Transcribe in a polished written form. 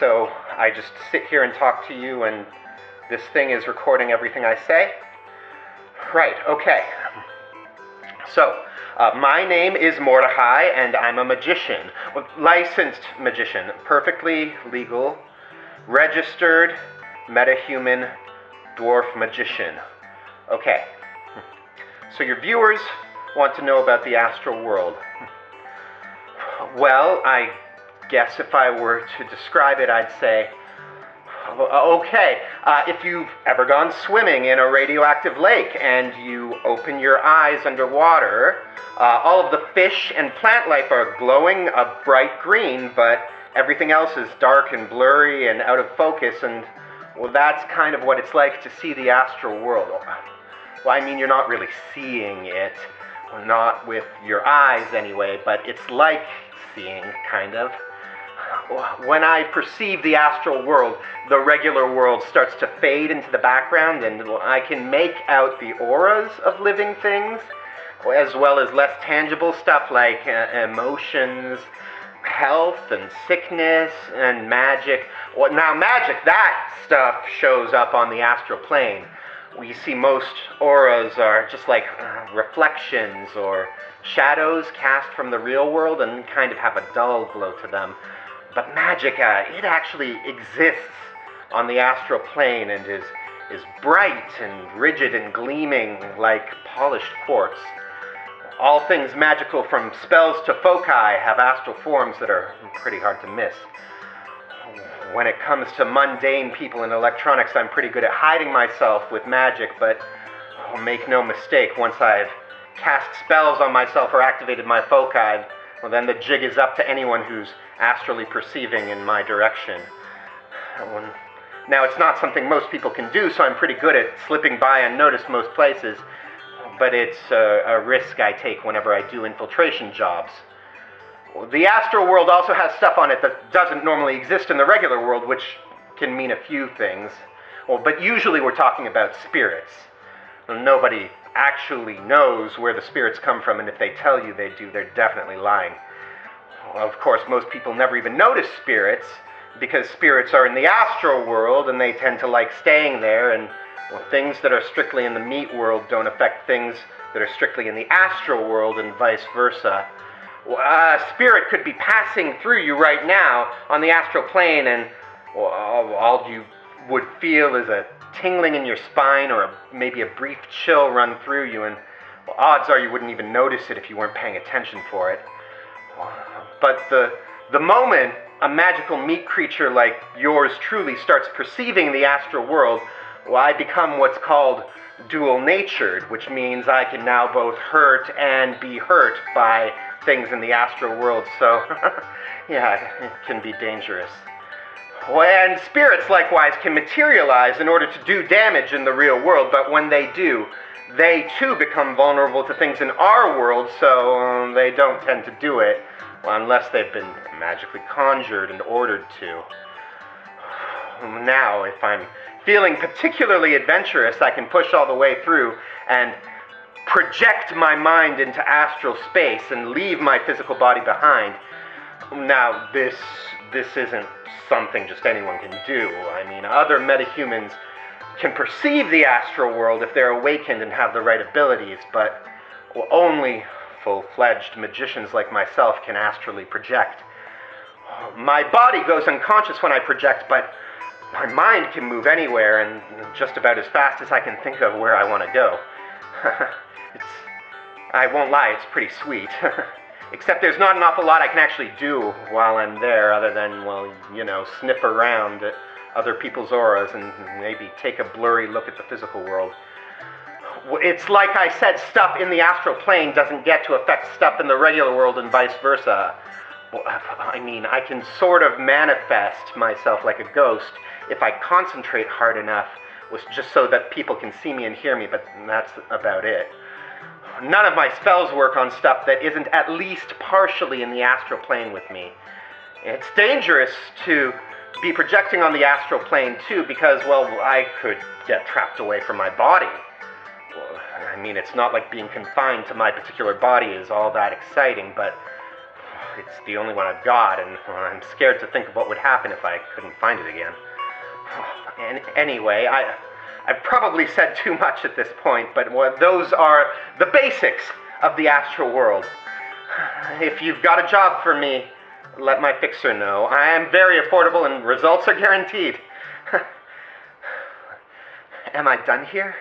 so I just sit here and talk to you, and this thing is recording everything I say? Right, okay. So, my name is Mordecai, and I'm a magician. Licensed magician. Perfectly legal, registered, metahuman, dwarf magician. Okay. So your viewers want to know about the astral world. Well, I guess if I were to describe it, I'd say, okay, if you've ever gone swimming in a radioactive lake and you open your eyes underwater, all of the fish and plant life are glowing a bright green, but everything else is dark and blurry and out of focus, and well, that's kind of what it's like to see the astral world. Well, I mean, you're not really seeing it, well, not with your eyes anyway, but it's like seeing, kind of. When I perceive the astral world, the regular world starts to fade into the background, and I can make out the auras of living things, as well as less tangible stuff like emotions, health and sickness, and magic. Well, now magic, that stuff shows up on the astral plane. We see most auras are just like reflections or shadows cast from the real world and kind of have a dull glow to them. But magic, it actually exists on the astral plane and is bright and rigid and gleaming like polished quartz. All things magical, from spells to foci, have astral forms that are pretty hard to miss. When it comes to mundane people in electronics, I'm pretty good at hiding myself with magic, but make no mistake, once I've cast spells on myself or activated my foci, well, then the jig is up to anyone who's astrally perceiving in my direction. Now, it's not something most people can do, so I'm pretty good at slipping by unnoticed most places, but it's a risk I take whenever I do infiltration jobs. The astral world also has stuff on it that doesn't normally exist in the regular world, which can mean a few things. Well, but usually we're talking about spirits. Nobody actually knows where the spirits come from, and if they tell you they do, they're definitely lying. Well, of course, most people never even notice spirits, because spirits are in the astral world, and they tend to like staying there, and well, things that are strictly in the meat world don't affect things that are strictly in the astral world, and vice versa. A spirit could be passing through you right now on the astral plane, and well, all you would feel is a tingling in your spine or maybe a brief chill run through you, and well, odds are you wouldn't even notice it if you weren't paying attention for it. But the moment a magical meat creature like yours truly starts perceiving the astral world, well, I become what's called dual-natured, which means I can now both hurt and be hurt by things in the astral world, so yeah, it can be dangerous. And spirits likewise can materialize in order to do damage in the real world, but when they do, they too become vulnerable to things in our world, so they don't tend to do it, well, unless they've been magically conjured and ordered to. Now, if I'm feeling particularly adventurous, I can push all the way through and project my mind into astral space and leave my physical body behind. Now, this isn't something just anyone can do. I mean, other metahumans can perceive the astral world if they're awakened and have the right abilities, but only full-fledged magicians like myself can astrally project. My body goes unconscious when I project, but my mind can move anywhere and just about as fast as I can think of where I want to go. I won't lie, it's pretty sweet. Except there's not an awful lot I can actually do while I'm there other than, well, you know, sniff around at other people's auras and maybe take a blurry look at the physical world. It's like I said, stuff in the astral plane doesn't get to affect stuff in the regular world and vice versa. Well, I mean, I can sort of manifest myself like a ghost if I concentrate hard enough, just so that people can see me and hear me, but that's about it. None of my spells work on stuff that isn't at least partially in the astral plane with me. It's dangerous to be projecting on the astral plane too, because, well, I could get trapped away from my body. Well, I mean, it's not like being confined to my particular body is all that exciting, but It's the only one I've got, and I'm scared to think of what would happen if I couldn't find it again. And anyway, I've probably said too much at this point, but those are the basics of the astral world. If you've got a job for me, let my fixer know. I am very affordable and results are guaranteed. Am I done here?